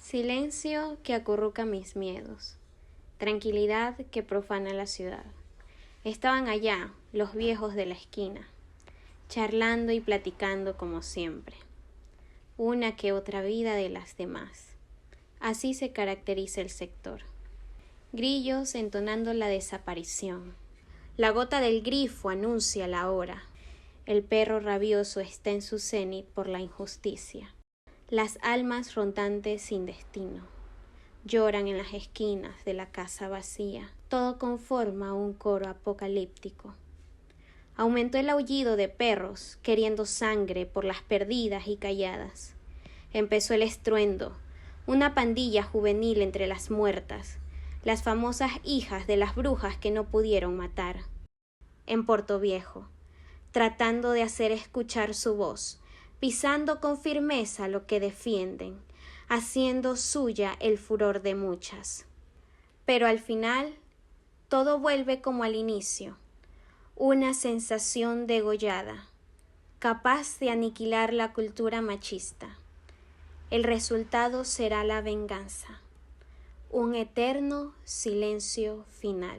Silencio que acurruca mis miedos, tranquilidad que profana la ciudad. Estaban allá los viejos de la esquina, charlando y platicando como siempre, una que otra vida de las demás. Así se caracteriza el sector. Grillos entonando la desaparición. La gota del grifo anuncia la hora. El perro rabioso está en su cenit por la injusticia. Las almas rondantes sin destino lloran en las esquinas de la casa vacía. Todo conforma un coro apocalíptico. Aumentó el aullido de perros queriendo sangre por las perdidas y calladas. Empezó el estruendo, una pandilla juvenil entre las muertas, las famosas hijas de las brujas que no pudieron matar. En Portoviejo, tratando de hacer escuchar su voz, pisando con firmeza lo que defienden, haciendo suya el furor de muchas. Pero al final, todo vuelve como al inicio, una sensación degollada, capaz de aniquilar la cultura machista. El resultado será la venganza, un eterno silencio final.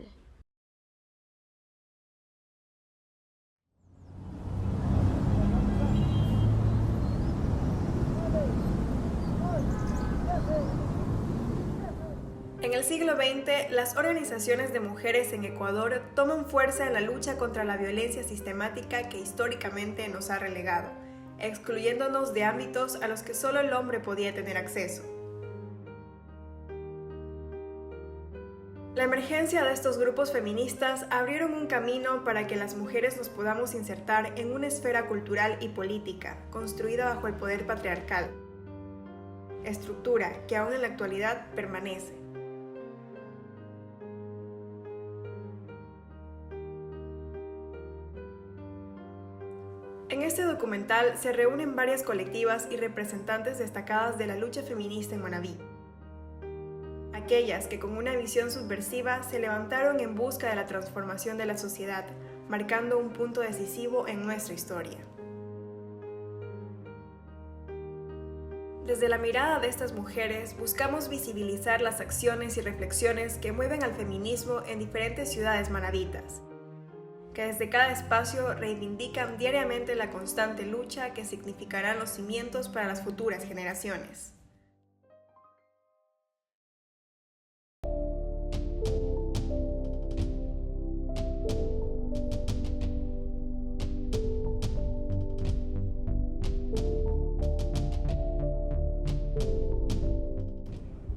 En el siglo XX, las organizaciones de mujeres en Ecuador toman fuerza en la lucha contra la violencia sistemática que históricamente nos ha relegado, excluyéndonos de ámbitos a los que solo el hombre podía tener acceso. La emergencia de estos grupos feministas abrieron un camino para que las mujeres nos podamos insertar en una esfera cultural y política construida bajo el poder patriarcal, estructura que aún en la actualidad permanece. En este documental se reúnen varias colectivas y representantes destacadas de la lucha feminista en Manabí. Aquellas que con una visión subversiva se levantaron en busca de la transformación de la sociedad, marcando un punto decisivo en nuestra historia. Desde la mirada de estas mujeres buscamos visibilizar las acciones y reflexiones que mueven al feminismo en diferentes ciudades manabitas, que desde cada espacio reivindican diariamente la constante lucha que significarán los cimientos para las futuras generaciones.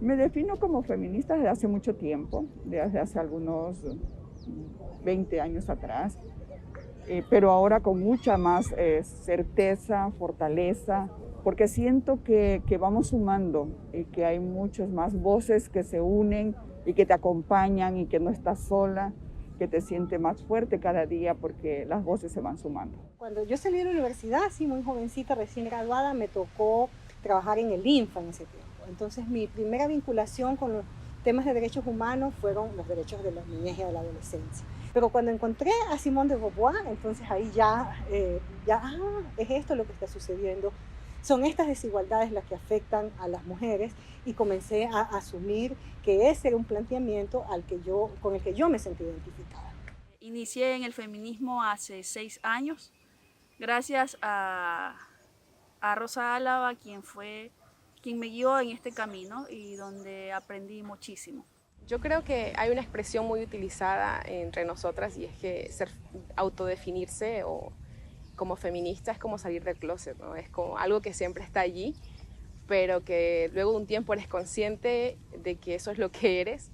Me defino como feminista desde hace mucho tiempo, desde hace algunos 20 años atrás, pero ahora con mucha más certeza, fortaleza, porque siento que vamos sumando y que hay muchas más voces que se unen y que te acompañan y que no estás sola, que te sientes más fuerte cada día porque las voces se van sumando. Cuando yo salí de la universidad, así muy jovencita, recién graduada, me tocó trabajar en el INFA en ese tiempo. Entonces mi primera vinculación con los temas de derechos humanos fueron los derechos de la niñez y de la adolescencia. Pero cuando encontré a Simone de Beauvoir, entonces ahí es esto lo que está sucediendo. Son estas desigualdades las que afectan a las mujeres y comencé a asumir que ese era un planteamiento con el que yo me sentí identificada. Inicié en el feminismo hace 6 años, gracias a Rosa Álava, quien me guió en este camino y donde aprendí muchísimo. Yo creo que hay una expresión muy utilizada entre nosotras y es que autodefinirse como feminista es como salir del closet, ¿no? Es como algo que siempre está allí, pero que luego de un tiempo eres consciente de que eso es lo que eres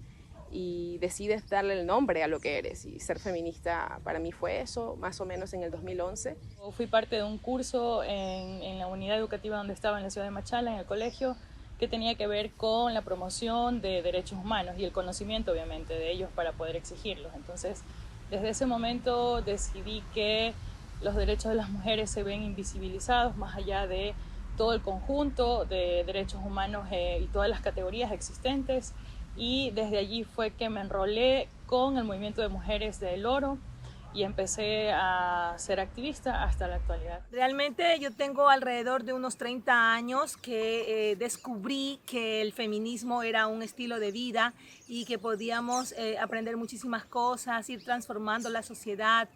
y decides darle el nombre a lo que eres. Y ser feminista para mí fue eso, más o menos en el 2011. Fui parte de un curso en la unidad educativa donde estaba en la ciudad de Machala, en el colegio, que tenía que ver con la promoción de derechos humanos y el conocimiento, obviamente, de ellos para poder exigirlos. Entonces, desde ese momento decidí que los derechos de las mujeres se ven invisibilizados más allá de todo el conjunto de derechos humanos y todas las categorías existentes. Y desde allí fue que me enrolé con el movimiento de mujeres del Oro y empecé a ser activista hasta la actualidad. Realmente yo tengo alrededor de unos 30 años que descubrí que el feminismo era un estilo de vida y que podíamos aprender muchísimas cosas, ir transformando la sociedad,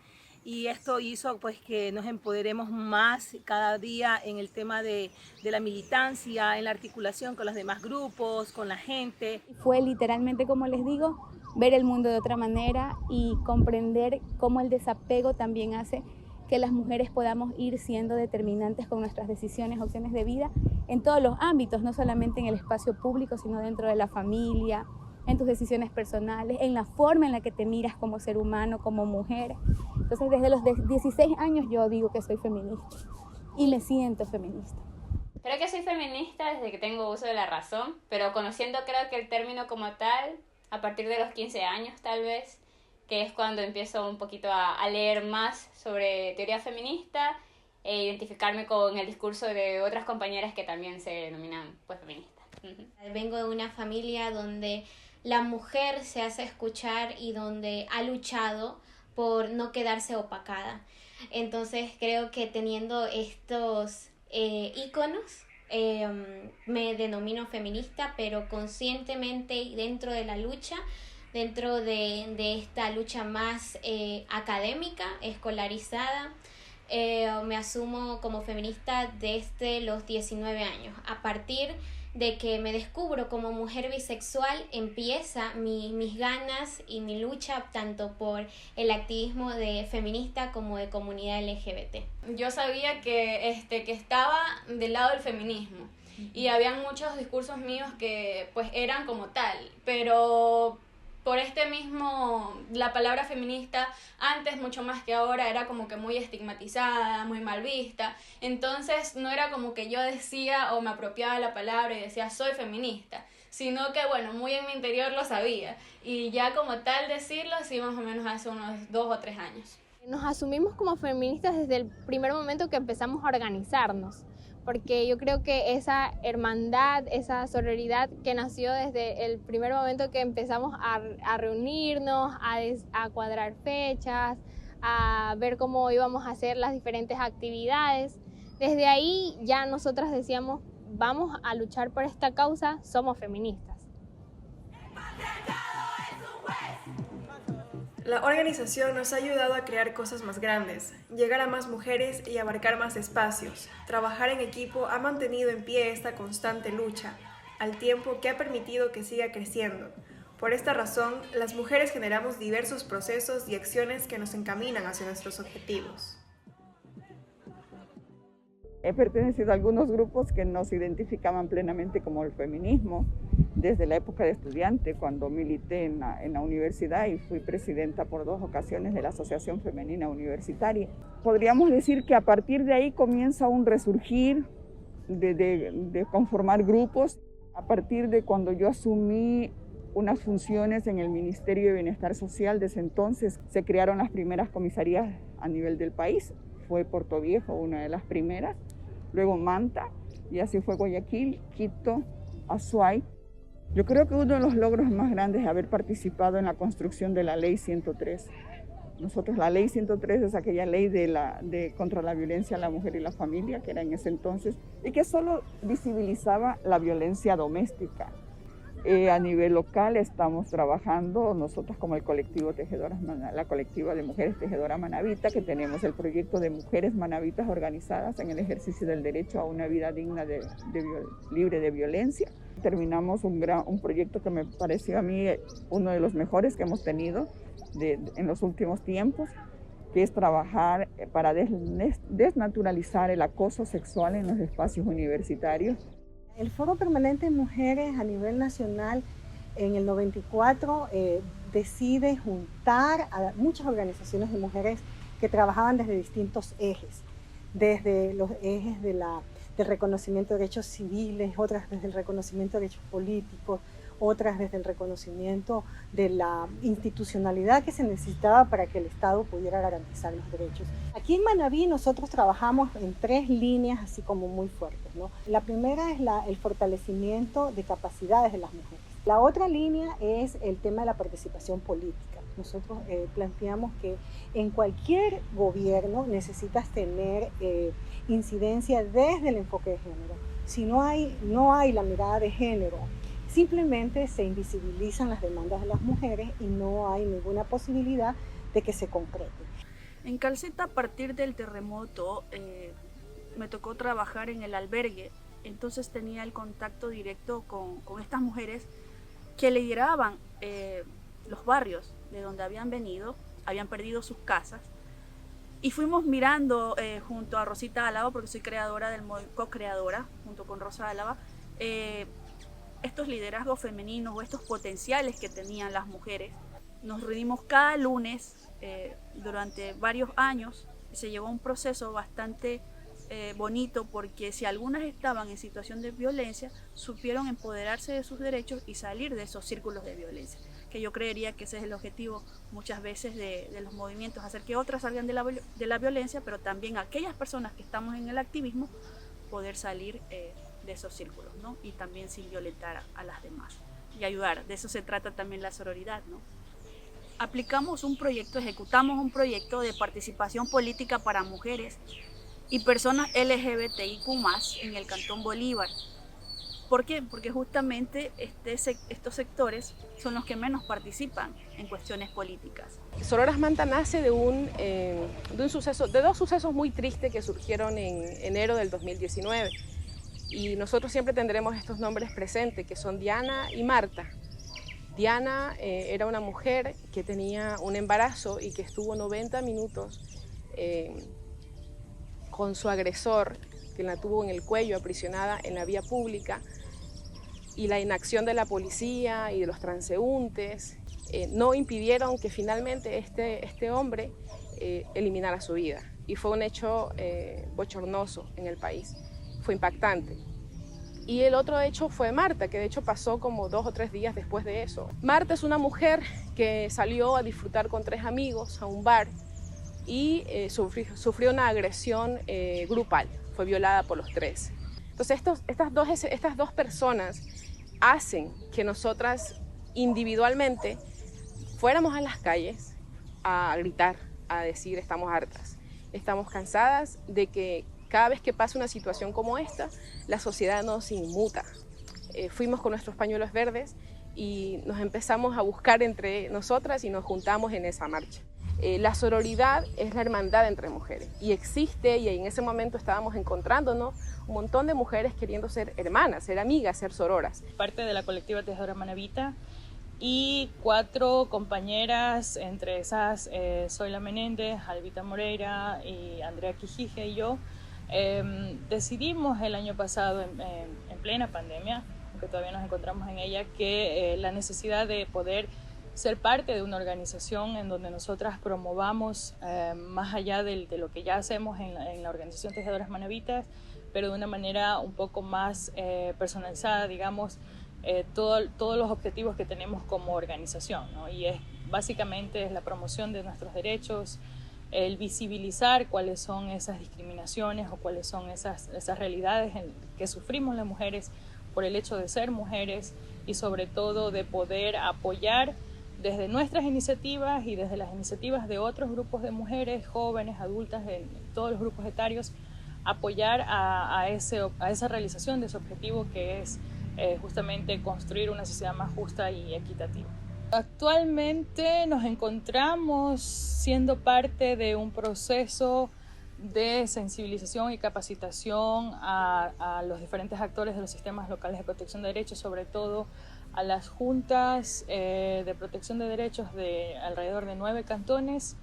y esto hizo pues que nos empoderemos más cada día en el tema de la militancia, en la articulación con los demás grupos, con la gente. Fue literalmente, como les digo, ver el mundo de otra manera y comprender cómo el desapego también hace que las mujeres podamos ir siendo determinantes con nuestras decisiones, opciones de vida en todos los ámbitos, no solamente en el espacio público, sino dentro de la familia, en tus decisiones personales, en la forma en la que te miras como ser humano, como mujer. Entonces, desde los 16 años yo digo que soy feminista y me siento feminista. Creo que soy feminista desde que tengo uso de la razón, pero conociendo creo que el término como tal, a partir de los 15 años tal vez, que es cuando empiezo un poquito a leer más sobre teoría feminista e identificarme con el discurso de otras compañeras que también se denominan pues feministas. Vengo de una familia donde la mujer se hace escuchar y donde ha luchado por no quedarse opacada. Entonces creo que teniendo estos íconos, me denomino feminista, pero conscientemente y dentro de la lucha, dentro de esta lucha más académica, escolarizada, me asumo como feminista desde los 19 años. A partir de que me descubro como mujer bisexual, empieza mis ganas y mi lucha tanto por el activismo de feminista como de comunidad LGBT. Yo sabía que estaba del lado del feminismo y habían muchos discursos míos que pues eran como tal, pero por la palabra feminista antes mucho más que ahora era como que muy estigmatizada, muy mal vista, entonces no era como que yo decía o me apropiaba la palabra y decía soy feminista, sino que bueno, muy en mi interior lo sabía y ya como tal decirlo sí más o menos hace unos 2 o 3 años. Nos asumimos como feministas desde el primer momento que empezamos a organizarnos, porque yo creo que esa hermandad, esa sororidad que nació desde el primer momento que empezamos a reunirnos, a cuadrar fechas, a ver cómo íbamos a hacer las diferentes actividades, desde ahí ya nosotras decíamos, vamos a luchar por esta causa, somos feministas. La organización nos ha ayudado a crear cosas más grandes, llegar a más mujeres y abarcar más espacios. Trabajar en equipo ha mantenido en pie esta constante lucha, al tiempo que ha permitido que siga creciendo. Por esta razón, las mujeres generamos diversos procesos y acciones que nos encaminan hacia nuestros objetivos. He pertenecido a algunos grupos que nos identificaban plenamente como el feminismo desde la época de estudiante, cuando milité en la universidad y fui presidenta por 2 ocasiones de la Asociación Femenina Universitaria. Podríamos decir que a partir de ahí comienza un resurgir de conformar grupos. A partir de cuando yo asumí unas funciones en el Ministerio de Bienestar Social, desde entonces se crearon las primeras comisarías a nivel del país. Fue Puerto Viejo una de las primeras, luego Manta, y así fue Guayaquil, Quito, Azuay. Yo creo que uno de los logros más grandes es haber participado en la construcción de la Ley 103. Nosotros, la Ley 103 es aquella ley contra la violencia a la mujer y la familia, que era en ese entonces, y que solo visibilizaba la violencia doméstica. A nivel local estamos trabajando nosotros como el colectivo la colectiva de mujeres tejedoras manabita, que tenemos el proyecto de mujeres manabitas organizadas en el ejercicio del derecho a una vida digna libre de violencia. Terminamos un proyecto que me pareció a mí uno de los mejores que hemos tenido en los últimos tiempos, que es trabajar para desnaturalizar el acoso sexual en los espacios universitarios. El Foro Permanente de Mujeres a nivel nacional en el 94 decide juntar a muchas organizaciones de mujeres que trabajaban desde distintos ejes, desde los ejes del reconocimiento de derechos civiles, otras desde el reconocimiento de derechos políticos, otras desde el reconocimiento de la institucionalidad que se necesitaba para que el Estado pudiera garantizar los derechos. Aquí en Manabí nosotros trabajamos en 3 líneas así como muy fuertes, ¿no? La primera es el fortalecimiento de capacidades de las mujeres. La otra línea es el tema de la participación política. Nosotros planteamos que en cualquier gobierno necesitas tener incidencia desde el enfoque de género. Si no hay la mirada de género, simplemente se invisibilizan las demandas de las mujeres y no hay ninguna posibilidad de que se concrete. En Calceta, a partir del terremoto, me tocó trabajar en el albergue, entonces tenía el contacto directo con estas mujeres que lideraban los barrios de donde habían venido, habían perdido sus casas, y fuimos mirando junto a Rosita Álava, porque soy co-creadora junto con Rosa Álava, estos liderazgos femeninos o estos potenciales que tenían las mujeres. Nos reunimos cada lunes durante varios años y se llevó un proceso bastante bonito, porque si algunas estaban en situación de violencia, supieron empoderarse de sus derechos y salir de esos círculos de violencia, que yo creería que ese es el objetivo muchas veces de los movimientos, hacer que otras salgan de la violencia, pero también aquellas personas que estamos en el activismo poder salir de esos círculos, ¿no? Y también sin violentar a las demás y ayudar. De eso se trata también la sororidad, ¿no? Ejecutamos un proyecto de participación política para mujeres y personas LGBTIQ+ en el Cantón Bolívar. ¿Por qué? Porque justamente estos sectores son los que menos participan en cuestiones políticas. Sororas Manta nace de dos sucesos muy tristes que surgieron en enero del 2019. Y nosotros siempre tendremos estos nombres presentes, que son Diana y Marta. Diana era una mujer que tenía un embarazo y que estuvo 90 minutos con su agresor, que la tuvo en el cuello, aprisionada en la vía pública, y la inacción de la policía y de los transeúntes no impidieron que finalmente este hombre eliminara su vida. Y fue un hecho bochornoso en el país, fue impactante. Y el otro hecho fue Marta, que de hecho pasó como 2 o 3 días después de eso. Marta es una mujer que salió a disfrutar con 3 amigos a un bar y sufrió una agresión grupal, fue violada por los 3. Entonces estas dos personas hacen que nosotras individualmente fuéramos a las calles a gritar, a decir estamos hartas, estamos cansadas de que cada vez que pasa una situación como esta, la sociedad nos inmuta. Fuimos con nuestros pañuelos verdes y nos empezamos a buscar entre nosotras y nos juntamos en esa marcha. La sororidad es la hermandad entre mujeres y existe, y en ese momento estábamos encontrándonos un montón de mujeres queriendo ser hermanas, ser amigas, ser sororas. Parte de la colectiva Tejedora Manabita y 4 compañeras, entre esas Zoila Menéndez, Albita Moreira y Andrea Quijije y yo, decidimos el año pasado, en plena pandemia, aunque todavía nos encontramos en ella, que la necesidad de poder ser parte de una organización en donde nosotras promovamos, más allá de lo que ya hacemos en la organización Tejedoras Manabitas, pero de una manera un poco más personalizada, digamos, todos los objetivos que tenemos como organización, ¿no? Y básicamente es la promoción de nuestros derechos, el visibilizar cuáles son esas discriminaciones o cuáles son esas realidades que sufrimos las mujeres por el hecho de ser mujeres, y sobre todo de poder apoyar desde nuestras iniciativas y desde las iniciativas de otros grupos de mujeres, jóvenes, adultas, en todos los grupos etarios, apoyar a esa realización de ese objetivo, que es justamente construir una sociedad más justa y equitativa. Actualmente nos encontramos siendo parte de un proceso de sensibilización y capacitación a los diferentes actores de los sistemas locales de protección de derechos, sobre todo a las juntas de protección de derechos de alrededor de 9 cantones,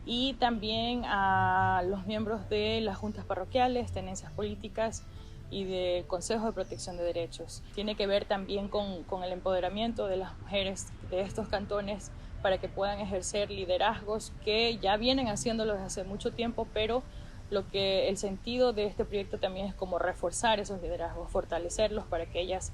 y también a los miembros de las juntas parroquiales, tenencias políticas y de consejos de protección de derechos. Tiene que ver también con el empoderamiento de las mujeres de estos cantones para que puedan ejercer liderazgos que ya vienen haciéndolo desde hace mucho tiempo, pero el sentido de este proyecto también es como reforzar esos liderazgos, fortalecerlos para que ellas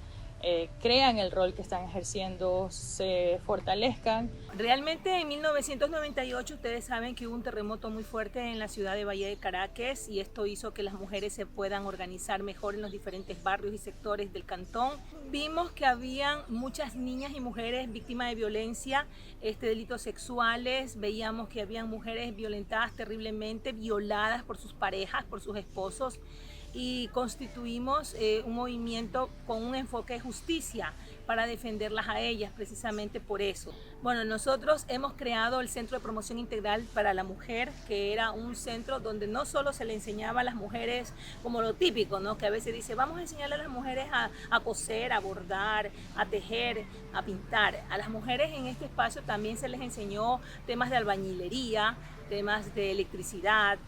crean el rol que están ejerciendo, se fortalezcan. Realmente en 1998 ustedes saben que hubo un terremoto muy fuerte en la ciudad de Valle de Caracas y esto hizo que las mujeres se puedan organizar mejor en los diferentes barrios y sectores del cantón. Vimos que habían muchas niñas y mujeres víctimas de violencia, delitos sexuales, veíamos que habían mujeres violentadas terriblemente, violadas por sus parejas, por sus esposos, y constituimos un movimiento con un enfoque de justicia para defenderlas a ellas, precisamente por eso. Bueno, nosotros hemos creado el Centro de Promoción Integral para la Mujer, que era un centro donde no solo se le enseñaba a las mujeres como lo típico, ¿no? Que a veces dice, vamos a enseñarle a las mujeres a coser, a bordar, a tejer, a pintar. A las mujeres en este espacio también se les enseñó temas de albañilería, temas de electricidad.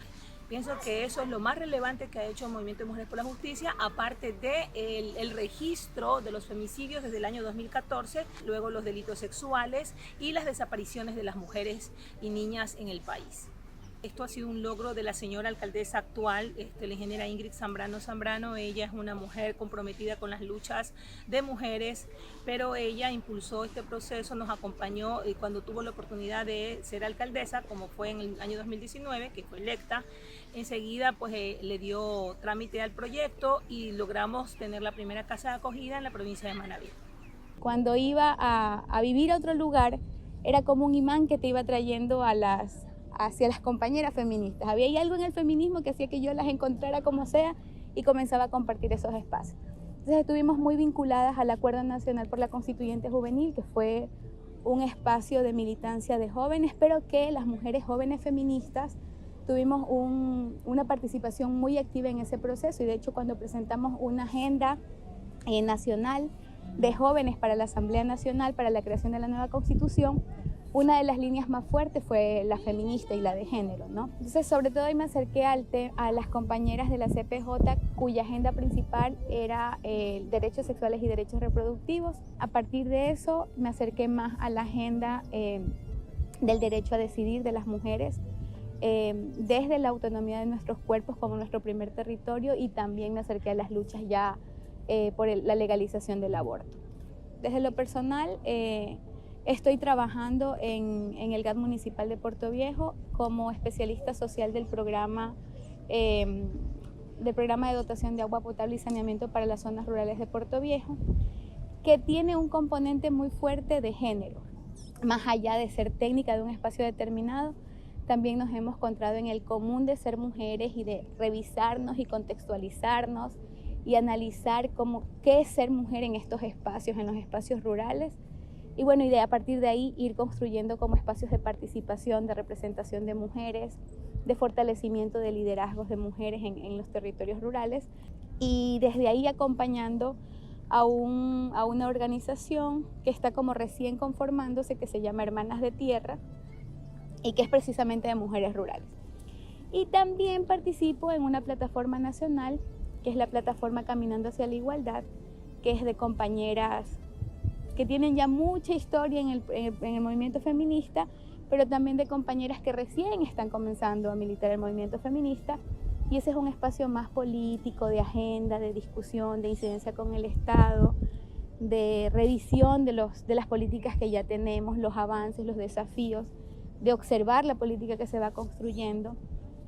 Pienso que eso es lo más relevante que ha hecho el Movimiento de Mujeres por la Justicia, aparte de el registro de los femicidios desde el año 2014, luego los delitos sexuales y las desapariciones de las mujeres y niñas en el país. Esto ha sido un logro de la señora alcaldesa actual, la ingeniera Ingrid Zambrano. Ella es una mujer comprometida con las luchas de mujeres, pero ella impulsó este proceso, nos acompañó y cuando tuvo la oportunidad de ser alcaldesa, como fue en el año 2019, que fue electa, enseguida pues le dio trámite al proyecto y logramos tener la primera casa de acogida en la provincia de Manabí. Cuando iba a vivir a otro lugar, era como un imán que te iba trayendo hacia las compañeras feministas. Había ahí algo en el feminismo que hacía que yo las encontrara como sea y comenzaba a compartir esos espacios. Entonces estuvimos muy vinculadas al Acuerdo Nacional por la Constituyente Juvenil, que fue un espacio de militancia de jóvenes, pero que las mujeres jóvenes feministas tuvimos una participación muy activa en ese proceso y de hecho cuando presentamos una agenda nacional de jóvenes para la Asamblea Nacional para la creación de la nueva Constitución, una de las líneas más fuertes fue la feminista y la de género, ¿no? Entonces, sobre todo ahí me acerqué a las compañeras de la CPJ, cuya agenda principal era derechos sexuales y derechos reproductivos. A partir de eso, me acerqué más a la agenda del derecho a decidir de las mujeres, desde la autonomía de nuestros cuerpos como nuestro primer territorio, y también me acerqué a las luchas ya por la legalización del aborto. Desde lo personal, estoy trabajando en el GAT municipal de Puerto Viejo como especialista social del programa de dotación de agua potable y saneamiento para las zonas rurales de Puerto Viejo, que tiene un componente muy fuerte de género. Más allá de ser técnica de un espacio determinado, también nos hemos encontrado en el común de ser mujeres y de revisarnos y contextualizarnos y analizar qué es ser mujer en estos espacios, en los espacios rurales. Y bueno, a partir de ahí ir construyendo como espacios de participación, de representación de mujeres, de fortalecimiento de liderazgos de mujeres en los territorios rurales. Y desde ahí acompañando a una organización que está como recién conformándose, que se llama Hermanas de Tierra, y que es precisamente de mujeres rurales. Y también participo en una plataforma nacional, que es la plataforma Caminando hacia la Igualdad, que es de compañeras que tienen ya mucha historia en el movimiento feminista, pero también de compañeras que recién están comenzando a militar el movimiento feminista, y ese es un espacio más político, de agenda, de discusión, de incidencia con el Estado, de revisión de las políticas que ya tenemos, los avances, los desafíos, de observar la política que se va construyendo,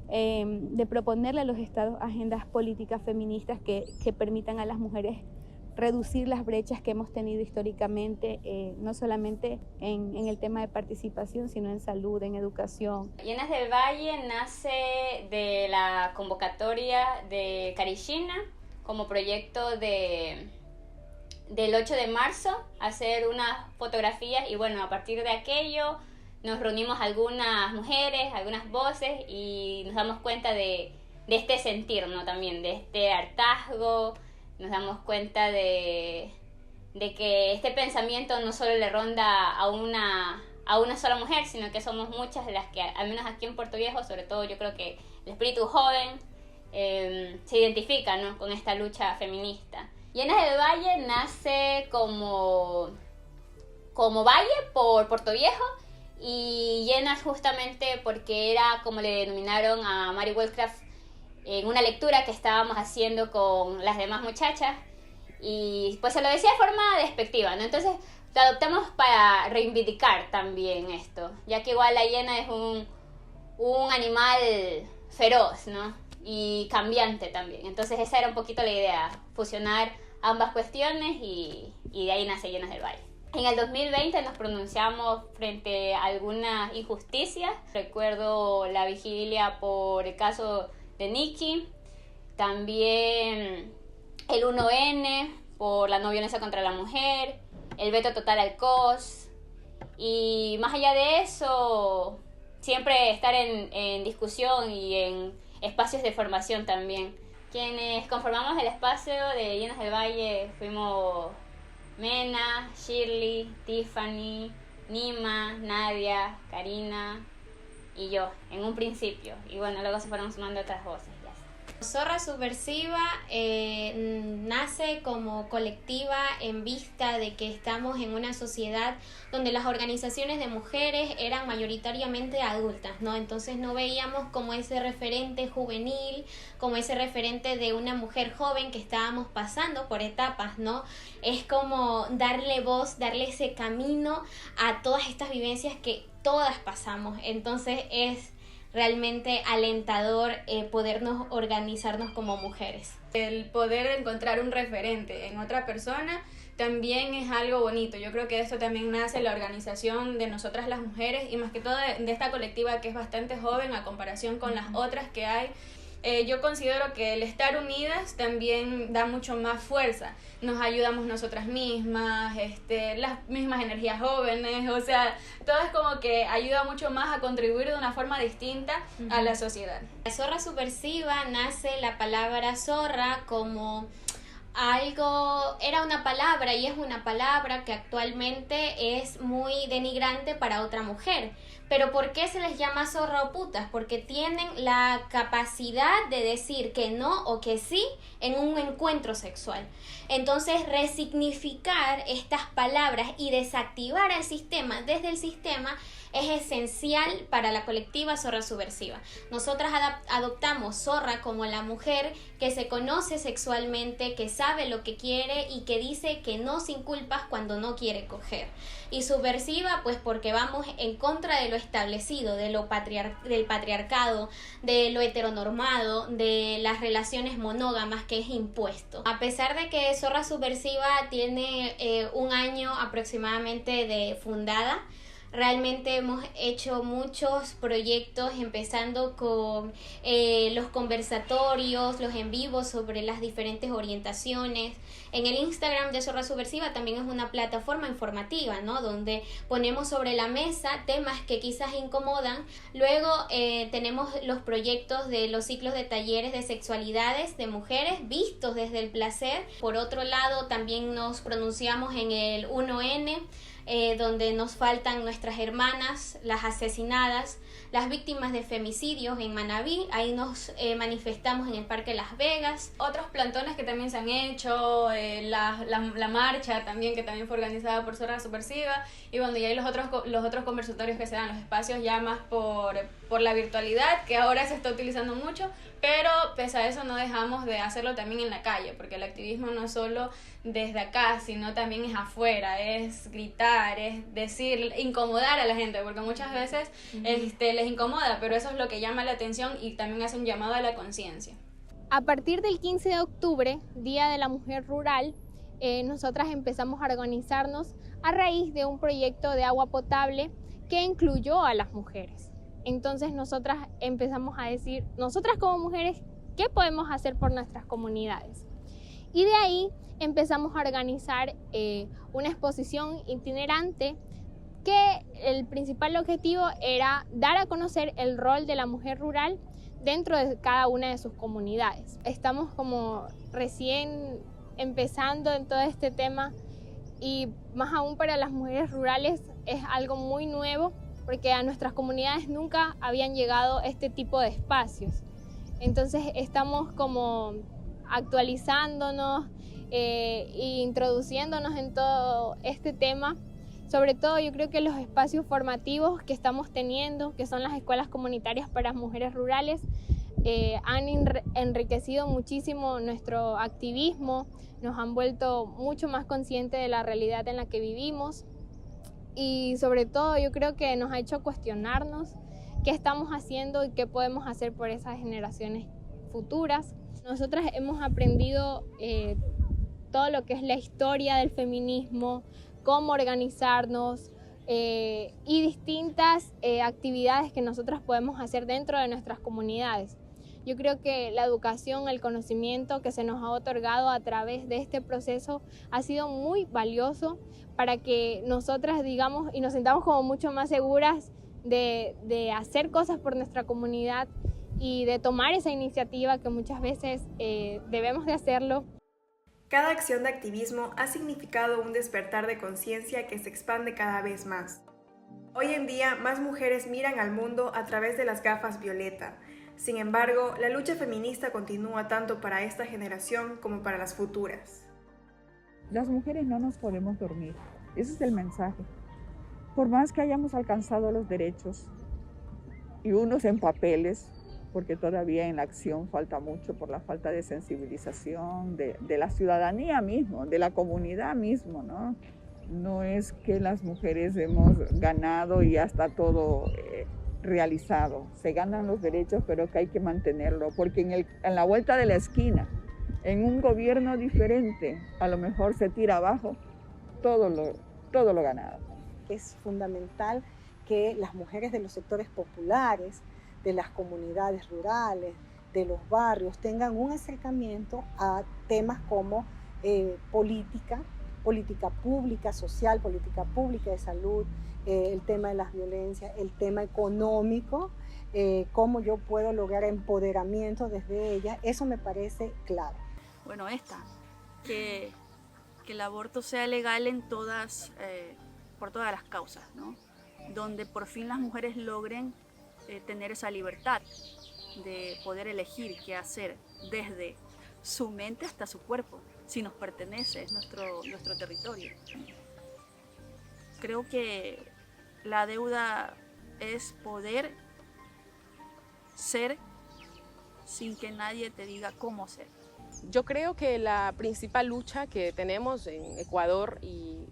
de proponerle a los estados agendas políticas feministas que permitan a las mujeres reducir las brechas que hemos tenido históricamente, no solamente en el tema de participación, sino en salud, en educación. Llenas del Valle nace de la convocatoria de Carishina como proyecto del 8 de marzo, hacer unas fotografías, y bueno, a partir de aquello nos reunimos algunas mujeres, algunas voces, y nos damos cuenta de este sentir, ¿no? También de este hartazgo. Nos damos cuenta de que este pensamiento no solo le ronda a una sola mujer, sino que somos muchas de las que, al menos aquí en Puerto Viejo, sobre todo yo creo que el espíritu joven se identifica, ¿no?, con esta lucha feminista. Llenas del Valle nace como valle por Puerto Viejo, y Llenas justamente porque era como le denominaron a Mary Wollstonecraft en una lectura que estábamos haciendo con las demás muchachas, Y pues se lo decía de forma despectiva, ¿no? Entonces lo adoptamos para reivindicar también esto, ya que igual la hiena es un animal feroz, ¿no? Y cambiante también. Entonces esa era un poquito la idea, fusionar ambas cuestiones y de ahí nace Hienas del Valle. En el 2020 nos pronunciamos frente a algunas injusticias. Recuerdo la vigilia por el caso de Nikki, también el 1N por la no violencia contra la mujer, el veto total al COS, y más allá de eso, siempre estar en discusión y en espacios de formación también. Quienes conformamos el espacio de Hienas del Valle fuimos Mena, Shirley, Tiffany, Nima, Nadia, Karina y yo, en un principio. Y bueno, luego se fueron sumando otras voces. Zorra Subversiva nace como colectiva en vista de que estamos en una sociedad donde las organizaciones de mujeres eran mayoritariamente adultas, ¿no? Entonces no veíamos como ese referente juvenil, como ese referente de una mujer joven que estábamos pasando por etapas, ¿no? Es como darle voz, darle ese camino a todas estas vivencias que todas pasamos. Entonces es realmente alentador podernos organizarnos como mujeres. El poder encontrar un referente en otra persona también es algo bonito. Yo creo que de esto también nace la organización de nosotras las mujeres y más que todo de esta colectiva que es bastante joven a comparación con las otras que hay. Yo considero que el estar unidas también da mucho más fuerza. Nos ayudamos nosotras mismas, las mismas energías jóvenes, o sea, todo es como que ayuda mucho más a contribuir de una forma distinta a la sociedad. La Zorra Subversiva nace la palabra zorra como algo, era una palabra y es una palabra que actualmente es muy denigrante para otra mujer. Pero ¿por qué se les llama zorra o putas? Porque tienen la capacidad de decir que no o que sí en un encuentro sexual. Entonces, resignificar estas palabras y desactivar al sistema desde el sistema es esencial para la colectiva Zorra Subversiva. Nosotras adoptamos zorra como la mujer que se conoce sexualmente, que sabe lo que quiere y que dice que no sin culpas cuando no quiere coger. Y subversiva pues porque vamos en contra de lo establecido, de lo del patriarcado, de lo heteronormado, de las relaciones monógamas que es impuesto. A pesar de que Zorra Subversiva tiene un año aproximadamente de fundada, realmente hemos hecho muchos proyectos, empezando con los conversatorios, los en vivos sobre las diferentes orientaciones. En el Instagram de Zorra Subversiva también es una plataforma informativa, ¿no? Donde ponemos sobre la mesa temas que quizás incomodan. Luego tenemos los proyectos de los ciclos de talleres de sexualidades de mujeres vistos desde el placer. Por otro lado, también nos pronunciamos en el 1N, donde nos faltan nuestras hermanas, las asesinadas, las víctimas de femicidios en Manabí. Ahí nos manifestamos en el Parque Las Vegas. Otros plantones que también se han hecho, la marcha también, que también fue organizada por Zorra Subversiva, y bueno, y hay los otros conversatorios que se dan, los espacios ya más por la virtualidad, que ahora se está utilizando mucho, pero pese a eso no dejamos de hacerlo también en la calle, porque el activismo no es solo desde acá, sino también es afuera, es gritar, es decir, incomodar a la gente, porque muchas veces les incomoda, pero eso es lo que llama la atención y también hace un llamado a la conciencia. A partir del 15 de octubre, Día de la Mujer Rural, nosotras empezamos a organizarnos a raíz de un proyecto de agua potable que incluyó a las mujeres. Entonces nosotras empezamos a decir, nosotras como mujeres, ¿qué podemos hacer por nuestras comunidades? Y de ahí empezamos a organizar una exposición itinerante que el principal objetivo era dar a conocer el rol de la mujer rural dentro de cada una de sus comunidades. Estamos como recién empezando en todo este tema y más aún para las mujeres rurales es algo muy nuevo porque a nuestras comunidades nunca habían llegado este tipo de espacios. Entonces estamos como actualizándonos e introduciéndonos en todo este tema. Sobre todo yo creo que los espacios formativos que estamos teniendo, que son las escuelas comunitarias para mujeres rurales, han enriquecido muchísimo nuestro activismo, nos han vuelto mucho más conscientes de la realidad en la que vivimos y sobre todo yo creo que nos ha hecho cuestionarnos qué estamos haciendo y qué podemos hacer por esas generaciones futuras. Nosotras hemos aprendido todo lo que es la historia del feminismo, cómo organizarnos y distintas actividades que nosotras podemos hacer dentro de nuestras comunidades. Yo creo que la educación, el conocimiento que se nos ha otorgado a través de este proceso ha sido muy valioso para que nosotras digamos y nos sintamos como mucho más seguras de hacer cosas por nuestra comunidad y de tomar esa iniciativa que muchas veces debemos de hacerlo. Cada acción de activismo ha significado un despertar de conciencia que se expande cada vez más. Hoy en día, más mujeres miran al mundo a través de las gafas violeta. Sin embargo, la lucha feminista continúa tanto para esta generación como para las futuras. Las mujeres no nos podemos dormir. Ese es el mensaje. Por más que hayamos alcanzado los derechos, y unos en papeles, porque todavía en la acción falta mucho por la falta de sensibilización de la ciudadanía mismo, de la comunidad mismo, ¿no? No es que las mujeres hemos ganado y ya está todo realizado. Se ganan los derechos, pero que hay que mantenerlo, porque en la vuelta de la esquina, en un gobierno diferente, a lo mejor se tira abajo todo lo ganado. Es fundamental que las mujeres de los sectores populares, de las comunidades rurales, de los barrios, tengan un acercamiento a temas como política pública social, política pública de salud, el tema de las violencias, el tema económico, cómo yo puedo lograr empoderamiento desde ella, eso me parece clave. Bueno, que el aborto sea legal en por todas las causas, ¿no? Donde por fin las mujeres logren tener esa libertad de poder elegir qué hacer desde su mente hasta su cuerpo, si nos pertenece, es nuestro territorio. Creo que la deuda es poder ser sin que nadie te diga cómo ser. Yo creo que la principal lucha que tenemos en Ecuador, y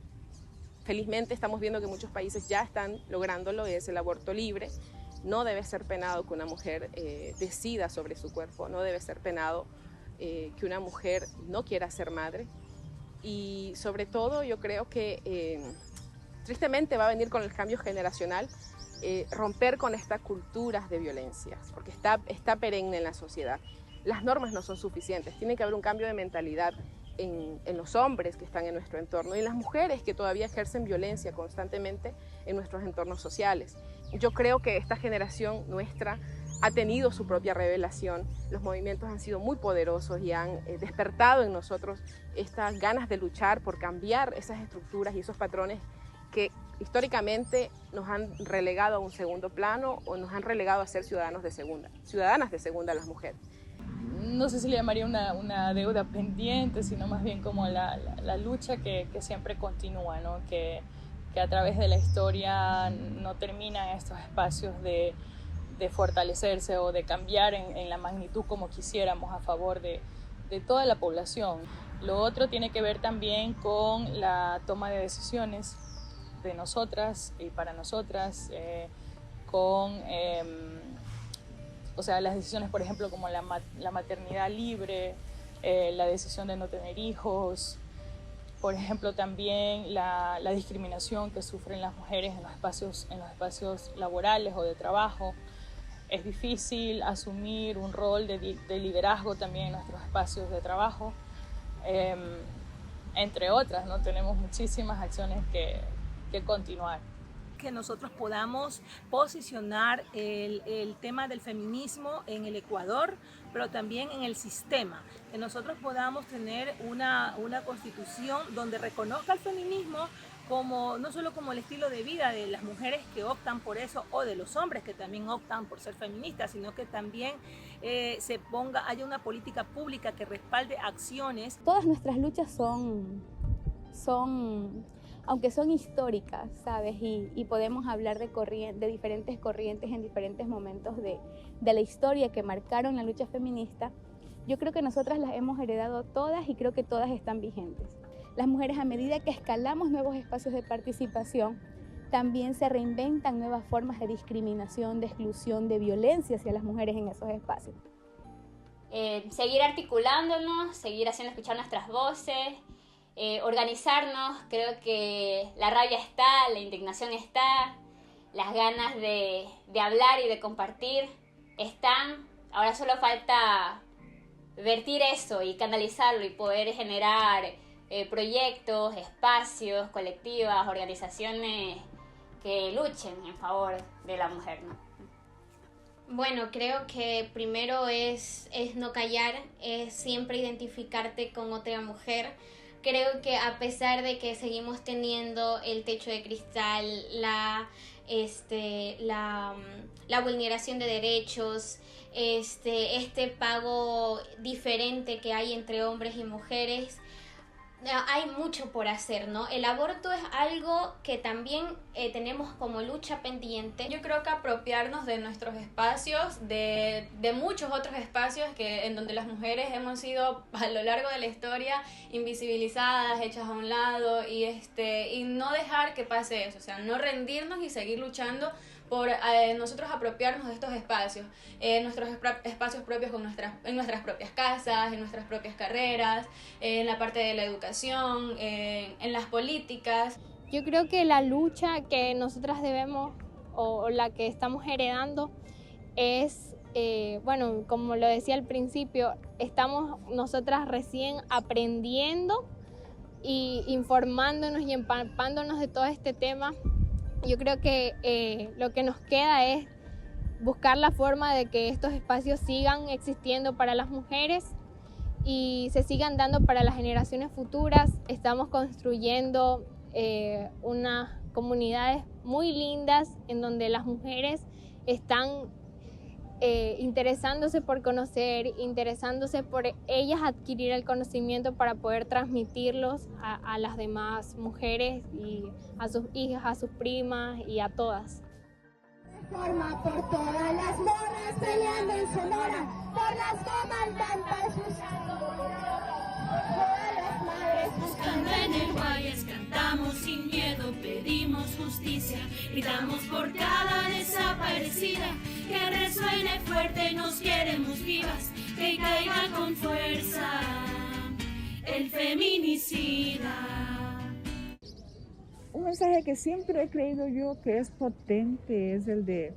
felizmente estamos viendo que muchos países ya están lográndolo, es el aborto libre. No debe ser penado que una mujer decida sobre su cuerpo, no debe ser penado que una mujer no quiera ser madre. Y sobre todo yo creo que tristemente va a venir con el cambio generacional romper con estas culturas de violencia, porque está perenne en la sociedad. Las normas no son suficientes, tiene que haber un cambio de mentalidad en los hombres que están en nuestro entorno y en las mujeres que todavía ejercen violencia constantemente en nuestros entornos sociales. Yo creo que esta generación nuestra ha tenido su propia revelación, los movimientos han sido muy poderosos y han despertado en nosotros estas ganas de luchar por cambiar esas estructuras y esos patrones que históricamente nos han relegado a un segundo plano o nos han relegado a ser ciudadanas de segunda las mujeres. No sé si le llamaría una deuda pendiente, sino más bien como la lucha que siempre continúa, ¿no? Que a través de la historia no terminan estos espacios de fortalecerse o de cambiar en la magnitud como quisiéramos a favor de toda la población. Lo otro tiene que ver también con la toma de decisiones de nosotras y para nosotras, o sea, las decisiones, por ejemplo, como la maternidad libre, la decisión de no tener hijos, por ejemplo, también la discriminación que sufren las mujeres en los espacios laborales o de trabajo. Es difícil asumir un rol de liderazgo también en nuestros espacios de trabajo, entre otras, ¿no? Tenemos muchísimas acciones que continuar. Que nosotros podamos posicionar el tema del feminismo en el Ecuador, pero también en el sistema, que nosotros podamos tener una constitución donde reconozca el feminismo como, no solo como el estilo de vida de las mujeres que optan por eso o de los hombres que también optan por ser feministas, sino que también haya una política pública que respalde acciones. Todas nuestras luchas son aunque son históricas, ¿sabes? Y podemos hablar de diferentes corrientes en diferentes momentos de la historia que marcaron la lucha feminista, yo creo que nosotras las hemos heredado todas y creo que todas están vigentes. Las mujeres, a medida que escalamos nuevos espacios de participación, también se reinventan nuevas formas de discriminación, de exclusión, de violencia hacia las mujeres en esos espacios. Seguir articulándonos, seguir haciendo escuchar nuestras voces, organizarnos. Creo que la rabia está, la indignación está, las ganas de hablar y de compartir están. Ahora solo falta vertir eso y canalizarlo y poder generar proyectos, espacios, colectivas, organizaciones que luchen en favor de la mujer, ¿no? Bueno, creo que primero es no callar, es siempre identificarte con otra mujer. Creo que a pesar de que seguimos teniendo el techo de cristal, la vulneración de derechos, este pago diferente que hay entre hombres y mujeres, hay mucho por hacer, ¿no? El aborto es algo que también tenemos como lucha pendiente. Yo creo que apropiarnos de nuestros espacios, de muchos otros espacios en donde las mujeres hemos sido a lo largo de la historia invisibilizadas, hechas a un lado y no dejar que pase eso, o sea, no rendirnos y seguir luchando por nosotros apropiarnos de estos espacios, nuestros espacios propios en nuestras propias casas, en nuestras propias carreras, en la parte de la educación, en las políticas. Yo creo que la lucha que nosotras debemos o la que estamos heredando es, bueno, como lo decía al principio, estamos nosotras recién aprendiendo y informándonos y empapándonos de todo este tema. Yo creo que lo que nos queda es buscar la forma de que estos espacios sigan existiendo para las mujeres y se sigan dando para las generaciones futuras. Estamos construyendo unas comunidades muy lindas en donde las mujeres están interesándose por conocer, interesándose por ellas adquirir el conocimiento para poder transmitirlos a las demás mujeres y a sus hijas, a sus primas y a todas. Forma por todas las morras peleando en Sonora, por las comandantas luchando, todas las madres buscando en el Guayas, cantamos sin miedo, pedimos justicia, gritamos por cada desaparecida, que resuene fuerte, nos queremos vivas, que caiga con fuerza el feminicida. Un mensaje que siempre he creído yo que es potente es el de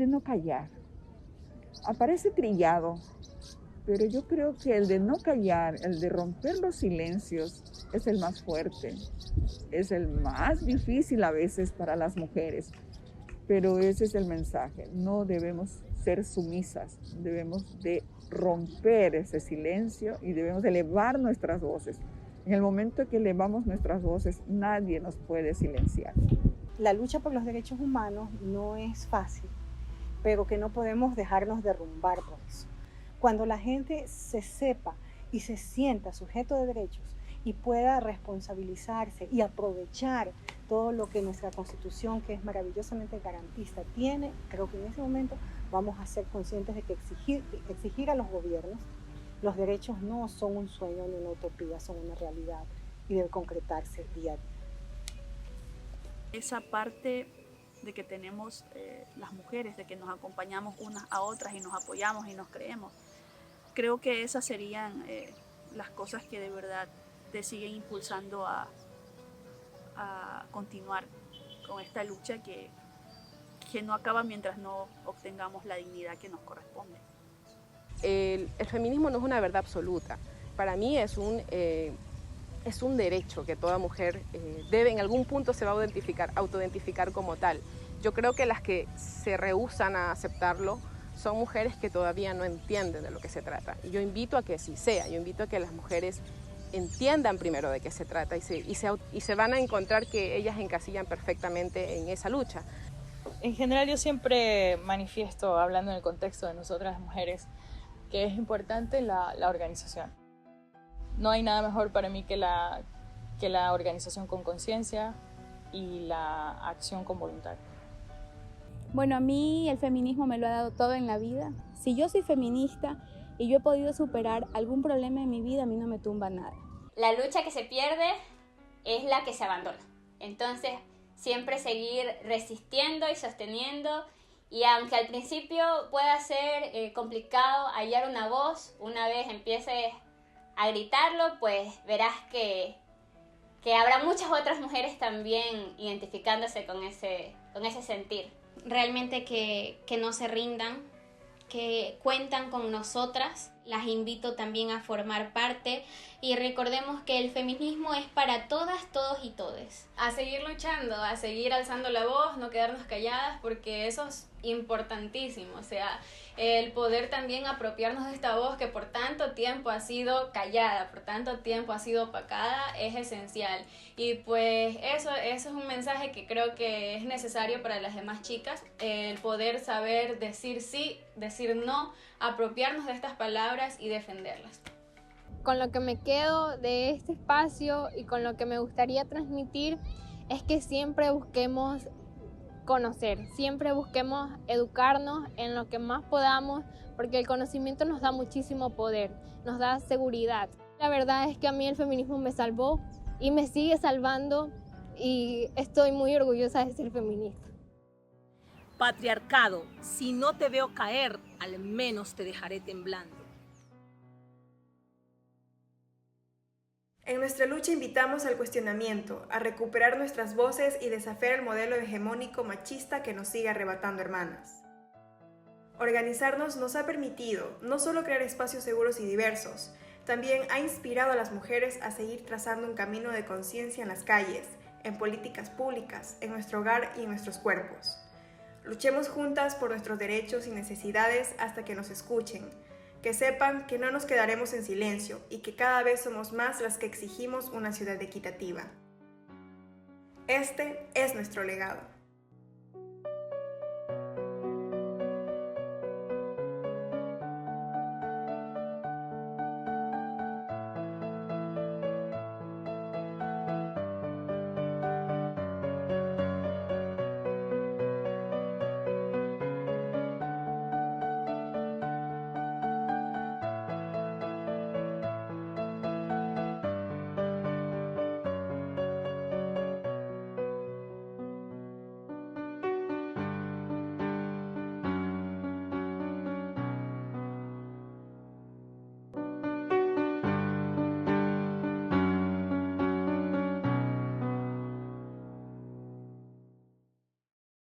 no callar. Aparece trillado, pero yo creo que el de no callar, el de romper los silencios es el más fuerte, es el más difícil a veces para las mujeres, pero ese es el mensaje. No debemos ser sumisas, debemos de romper ese silencio y debemos elevar nuestras voces. En el momento que elevamos nuestras voces, nadie nos puede silenciar. La lucha por los derechos humanos no es fácil, pero que no podemos dejarnos derrumbar por eso. Cuando la gente se sepa y se sienta sujeto de derechos y pueda responsabilizarse y aprovechar todo lo que nuestra Constitución, que es maravillosamente garantista, tiene, creo que en ese momento vamos a ser conscientes de que exigir a los gobiernos los derechos no son un sueño ni una utopía, son una realidad y debe concretarse día a día. Esa parte de que tenemos las mujeres, de que nos acompañamos unas a otras y nos apoyamos y nos creemos, creo que esas serían las cosas que de verdad te siguen impulsando a continuar con esta lucha que no acaba mientras no obtengamos la dignidad que nos corresponde. El feminismo no es una verdad absoluta. Para mí es un derecho que toda mujer debe, en algún punto se va a autoidentificar como tal. Yo creo que las que se rehúsan a aceptarlo son mujeres que todavía no entienden de lo que se trata. Y yo invito a que así sea, yo invito a que las mujeres entiendan primero de qué se trata y se van a encontrar que ellas encasillan perfectamente en esa lucha. En general yo siempre manifiesto, hablando en el contexto de nosotras las mujeres, que es importante la organización. No hay nada mejor para mí que que la organización con conciencia y la acción con voluntad. Bueno, a mí el feminismo me lo ha dado todo en la vida. Si yo soy feminista y yo he podido superar algún problema en mi vida, a mí no me tumba nada. La lucha que se pierde es la que se abandona. Entonces, siempre seguir resistiendo y sosteniendo. Y aunque al principio pueda ser complicado hallar una voz, una vez empieces a gritarlo, pues verás que habrá muchas otras mujeres también identificándose con ese sentir. Realmente que no se rindan, que cuentan con nosotras. Las invito también a formar parte y recordemos que el feminismo es para todas, todos y todes. A seguir luchando, a seguir alzando la voz, no quedarnos calladas, porque eso es importantísimo. O sea, el poder también apropiarnos de esta voz que por tanto tiempo ha sido callada, por tanto tiempo ha sido opacada, es esencial. Y pues eso es un mensaje que creo que es necesario para las demás chicas, el poder saber decir sí, decir no, apropiarnos de estas palabras y defenderlas. Con lo que me quedo de este espacio y con lo que me gustaría transmitir es que siempre busquemos conocer, siempre busquemos educarnos en lo que más podamos, porque el conocimiento nos da muchísimo poder, nos da seguridad. La verdad es que a mí el feminismo me salvó y me sigue salvando y estoy muy orgullosa de ser feminista. Patriarcado, si no te veo caer, al menos te dejaré temblando. En nuestra lucha invitamos al cuestionamiento, a recuperar nuestras voces y desafiar el modelo hegemónico machista que nos sigue arrebatando hermanas. Organizarnos nos ha permitido no solo crear espacios seguros y diversos, también ha inspirado a las mujeres a seguir trazando un camino de conciencia en las calles, en políticas públicas, en nuestro hogar y en nuestros cuerpos. Luchemos juntas por nuestros derechos y necesidades hasta que nos escuchen, que sepan que no nos quedaremos en silencio y que cada vez somos más las que exigimos una ciudad equitativa. Este es nuestro legado.